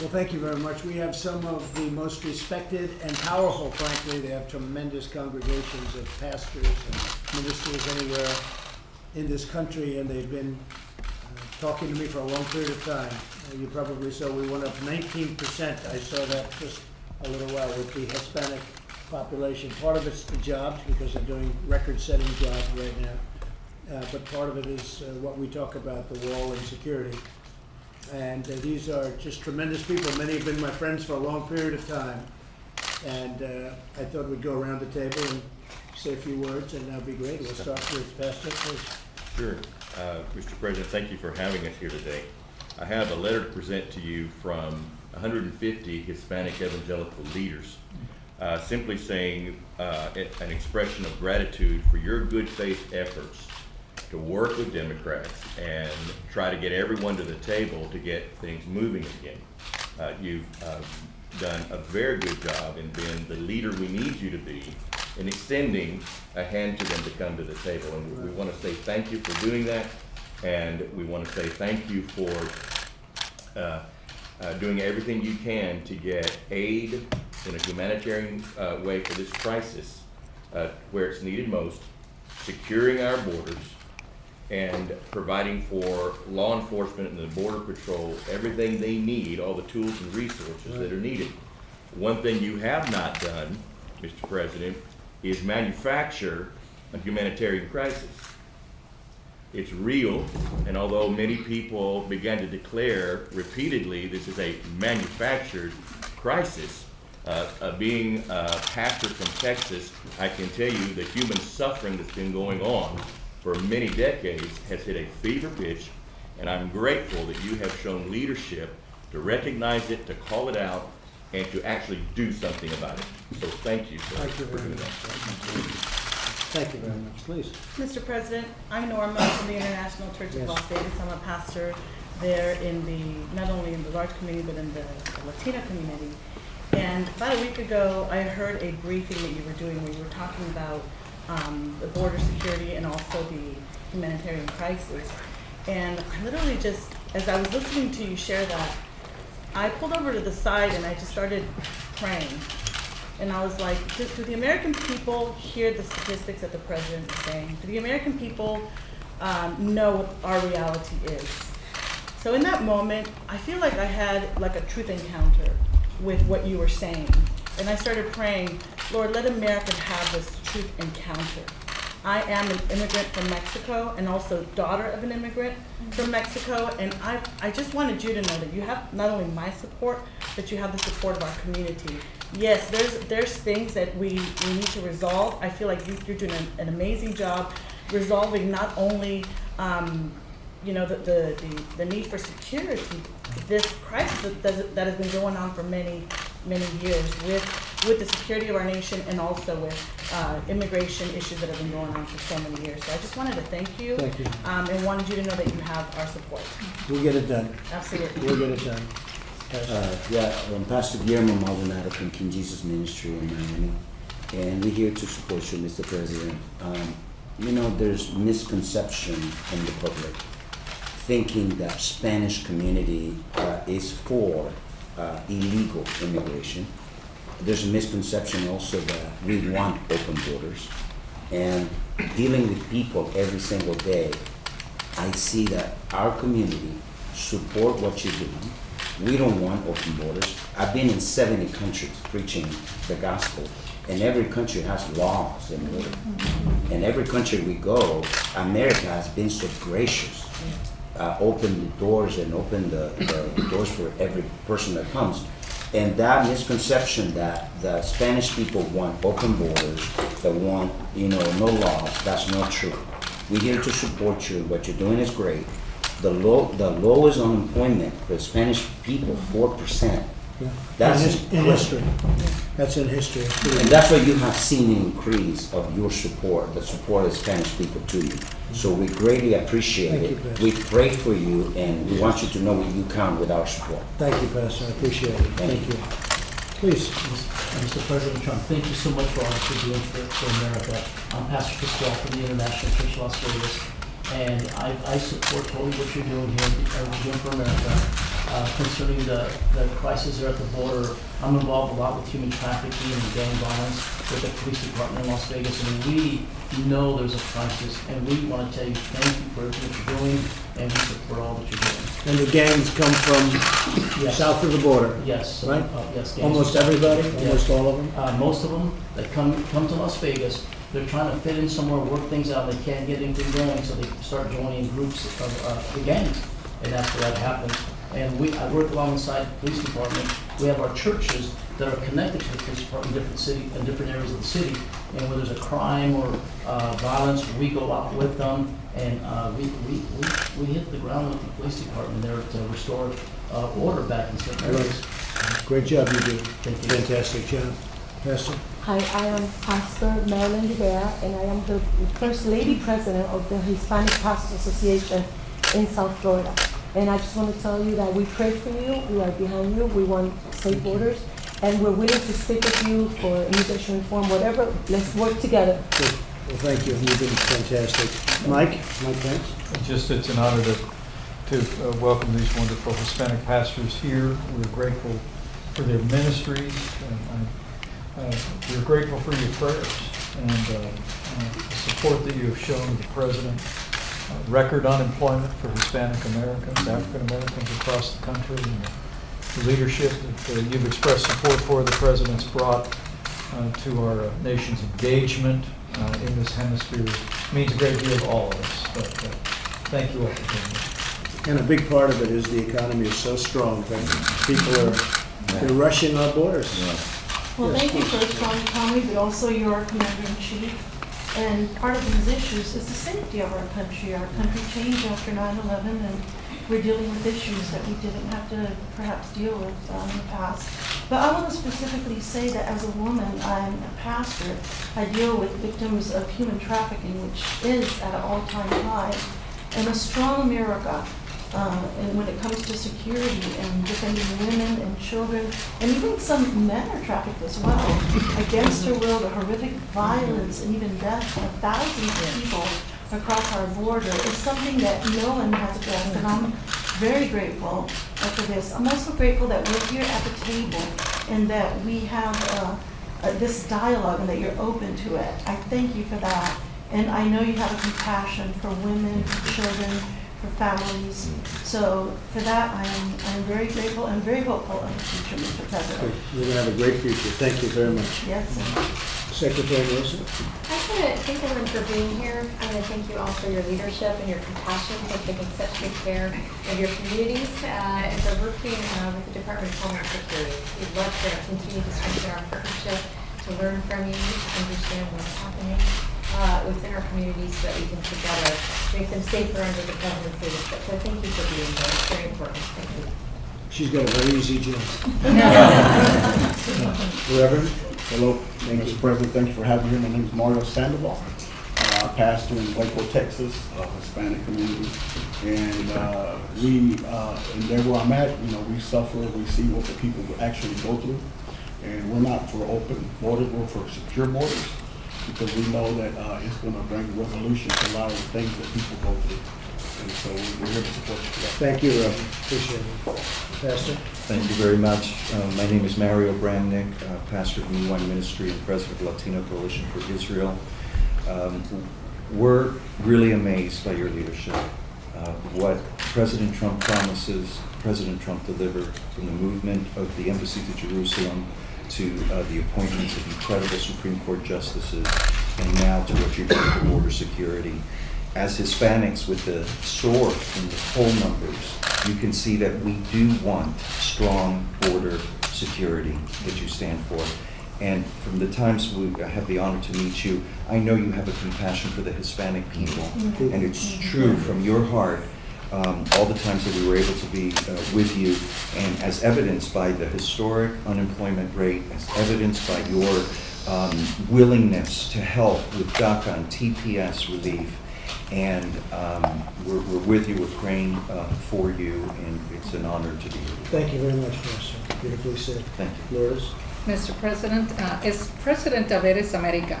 Well, thank you very much. We have some of the most respected and powerful, frankly. They have tremendous congregations of pastors and ministers anywhere in this country, and they've been talking to me for a long period of time. You probably saw we went up 19%. I saw that just a little while with the Hispanic population. Part of it's the jobs, because they're doing record-setting jobs right now. But part of it is what we talk about, the wall and security. And these are just tremendous people. Many have been my friends for a long period of time. And I thought we'd go around the table and say a few words, and that'd be great. We'll start with Pastor, please. Sure. Mr. President, thank you for having us here today. I have a letter to present to you from 150 Hispanic evangelical leaders, simply saying an expression of gratitude for your good faith efforts to work with Democrats and try to get everyone to the table to get things moving again. You've done a very good job in being the leader we need you to be, in extending a hand to them to come to the table. And we want to say thank you for doing that, and we want to say thank you for doing everything you can to get aid in a humanitarian way for this crisis, where it's needed most, securing our borders, and providing for law enforcement and the Border Patrol everything they need, all the tools and resources that are needed. One thing you have not done, Mr. President, is manufacture a humanitarian crisis. It's real, and although many people began to declare repeatedly this is a manufactured crisis, being a pastor from Texas, I can tell you the human suffering that's been going on for many decades has hit a fever pitch, and I'm grateful that you have shown leadership to recognize it, to call it out, and to actually do something about it. So thank you, sir. Thank you very much. Thank you very much. Please. Mr. President, I'm Norma from the International Church of Las Vegas. I'm a pastor there not only in the large community, but in the Latina community. And about a week ago, I heard a briefing that you were doing where you were talking about the border security and also the humanitarian crisis. And I literally just, as I was listening to you share that, I pulled over to the side and I just started praying. And I was like, do the American people hear the statistics that the president is saying? Do the American people know what our reality is? So in that moment, I feel like I had like a truth encounter with what you were saying. And I started praying, Lord, let America have this truth encounter. I am an immigrant from Mexico and also daughter of an immigrant from Mexico. And I just wanted you to know that you have not only my support, but you have the support of our community. Yes, there's things that we need to resolve. I feel like you're doing an amazing job resolving not only the need for security, this crisis that has been going on for many years with the security of our nation, and also with immigration issues that have been going on for so many years. So I just wanted to thank you. Thank you. And wanted you to know that you have our support. We'll get it done. Absolutely. We'll get it done. I'm Pastor Guillermo Maldonado from King Jesus Ministry in Miami, and we're here to support you, Mr. President. There's misconception in the public thinking that Spanish community is for illegal immigration. There's a misconception also that we want open borders, and dealing with people every single day, I see that our community support what you're doing. We don't want open borders. I've been in 70 countries preaching the gospel, and every country has laws and order. And every country we go, America has been so gracious, open the doors and open the doors for every person that comes. And that misconception that the Spanish people want open borders, that want no laws, that's not true. We're here to support you. What you're doing is great. The lowest unemployment for Spanish people, 4%. Yeah. That's in history. That's in history. And that's why you have seen an increase of your support, the support of Spanish people to you. So we greatly appreciate it. Pastor. We pray for you, and we want you to know you count with our support. Thank you, Pastor. I appreciate it. Thank you. Please. Mr. President Trump, thank you so much for all that you're doing for America. I'm Pastor Pasquale from the International Church of Las Vegas, and I support totally what you're doing here, what you're doing for America. concerning the crisis there at the border. I'm involved a lot with human trafficking and gang violence with the police department in Las Vegas, and we know there's a crisis, and we want to tell you thank you for what you're doing, and we support all that you're doing. And the gangs come from Yes. south of the border, Yes. right? Yes. gangs. Almost everybody, almost all of them? Most of them that come to Las Vegas, they're trying to fit in somewhere, work things out, they can't get anything going, so they start joining groups of the gangs, and that's where that happens. And I work alongside the police department. We have our churches that are connected to the police department in different areas of the city. And when there's a crime or violence, we go out with them, and we hit the ground with the police department there to restore order back in certain areas. Great job you do. Thank you. Fantastic job. Pastor? Hi, I am Pastor Marilyn Rivera, and I am the First Lady President of the Hispanic Pastors Association in South Florida. And I just want to tell you that we pray for you, we are behind you, we want safe borders, and we're willing to stick with you for immigration reform, whatever, let's work together. Good. Well, thank you. You've been fantastic. Mike Pence? It's an honor to welcome these wonderful Hispanic pastors here. We're grateful for their ministries, and we're grateful for your prayers and the support that you have shown the President. Record unemployment for Hispanic Americans, African Americans across the country, and the leadership that you've expressed support for the President's brought to our nation's engagement in this hemisphere means a great deal to all of us. But thank you all for being here. And a big part of it is the economy is so strong that people they're rushing our borders. Well, Yes, thank you please. for a strong economy, but also your Commander-in-Chief. And part of these issues is the safety of our country. Our country changed after 9/11, and we're dealing with issues that we didn't have to perhaps deal with in the past. But I want to specifically say that as a woman, I'm a pastor. I deal with victims of human trafficking, which is at an all-time high. And a strong America, and when it comes to security and defending women and children, and even some men are trafficked as well, against their will, the horrific violence and even death of thousands of people across our border is something that no one has addressed, and I'm very grateful for this. I'm also grateful that we're here at the table and that we have this dialogue and that you're open to it. I thank you for that. And I know you have a compassion for women, for children, for families. So for that, I'm very grateful and very hopeful of the future, Mr. President. You're going to have a great future. Thank you very much. Yes. Secretary Wilson? I just want to thank everyone for being here. I want to thank you all for your leadership and your compassion for taking such good care of your communities and for working with the Department of Homeland Security. We'd love to continue to strengthen our partnership, to learn from you, to understand what's happening within our communities so that we can together make them safer under the government's leadership. So thank you for being here. It's very important. Thank you. She's got a very easy job. Reverend? Hello, Mr. President. Thank you for having me. My name is Mario Sandoval, pastor in Waco, Texas, Hispanic community. And and there where I'm at, we suffer, we see what the people actually go through. And we're not for open borders, we're for secure borders, because we know that it's going to bring resolution to a lot of the things that people go through. And so we're here to support you for that. Thank you, Reverend. Appreciate it. Pastor? Thank you very much. My name is Mario Bramnick, pastor of New Wine Ministry and president of Latino Coalition for Israel. We're really amazed by your leadership. What President Trump promises, President Trump delivered, from the movement of the embassy to Jerusalem to the appointments of incredible Supreme Court justices, and now to what you're doing for border security. As Hispanics, with the soar in the poll numbers, you can see that we do want strong border security that you stand for. And from the times I have the honor to meet you, I know you have a compassion for the Hispanic people. And it's true from your heart, all the times that we were able to be with you, and as evidenced by the historic unemployment rate, as evidenced by your willingness to help with DACA and TPS relief. And we're with you, we're praying for you, and it's an honor to be here. Thank you very much, Pastor. Beautifully said. Thank you. Lourdes? Mr. President, as President of Eres America,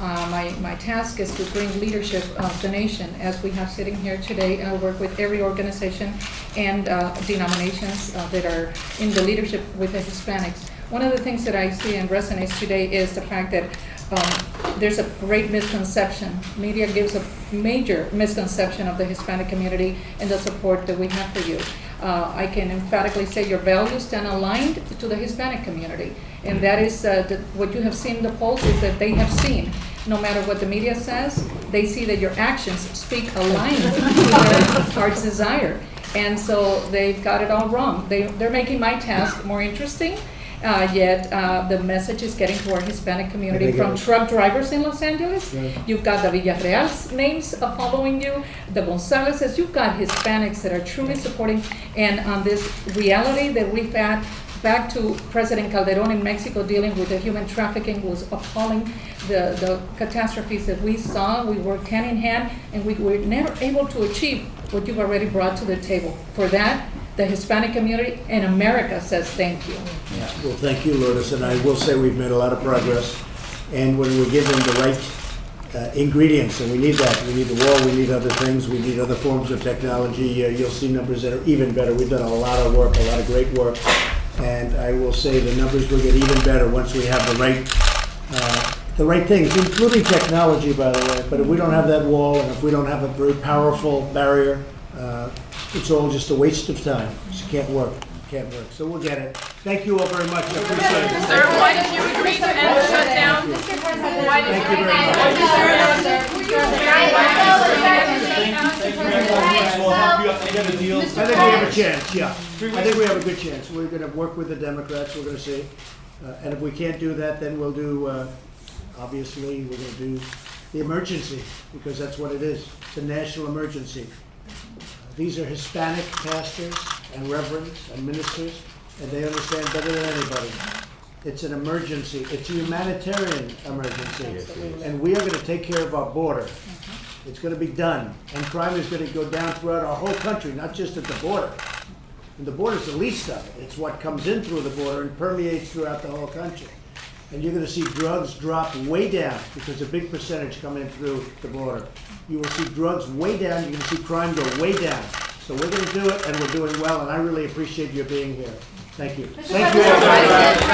My task is to bring leadership of the nation. As we have sitting here today, I work with every organization and denominations that are in the leadership with the Hispanics. One of the things that I see and resonates today is the fact that there's a great misconception. Media gives a major misconception of the Hispanic community and the support that we have for you. I can emphatically say your values stand aligned to the Hispanic community. And that is what you have seen in the polls is that they have seen, no matter what the media says, they see that your actions speak aligned to their heart's desire. And so they've got it all wrong. They're making my task more interesting. Yet the message is getting to our Hispanic community from truck drivers in Los Angeles. Right. You've got the Villarreal's names following you, the Gonzalez's. You've got Hispanics that are truly supporting. And on this reality that we've had, back to President Calderon in Mexico dealing with the human trafficking was appalling. The catastrophes that we saw, we worked hand in hand, and we were never able to achieve what you've already brought to the table. For that, the Hispanic community and America says thank you. Well, thank you, Lourdes, and I will say we've made a lot of progress. And when we're given the right ingredients, and we need that, we need the wall, we need other things, we need other forms of technology, you'll see numbers that are even better. We've done a lot of work, a lot of great work, and I will say the numbers will get even better once we have the right things, including technology, by the way. But if we don't have that wall, and if we don't have a very powerful barrier, it's all just a waste of time. It just can't work. Can't work. So we'll get it. Thank you all very much. I appreciate it. Sir, why did you agree to end the shutdown? Why did Thank you you very much. I think we have a chance, yeah. I think we have a good chance. We're going to work with the Democrats, we're going to see. And if we can't do that, then we'll do, obviously, we're going to do the emergency, because that's what it is. It's a national emergency. These are Hispanic pastors and reverends and ministers, and they understand better than anybody. It's an emergency. It's a humanitarian emergency. Yes, it is. And we are going to take care of our border. It's going to be done. And crime is going to go down throughout our whole country, not just at the border. And the border is the least of it. It's what comes in through the border and permeates throughout the whole country. And you're going to see drugs drop way down, because a big percentage come in through the border. You will see drugs way down. You're going to see crime go way down. So we're going to do it, and we're doing well, and I really appreciate your being here. Thank you. Thank you, everybody.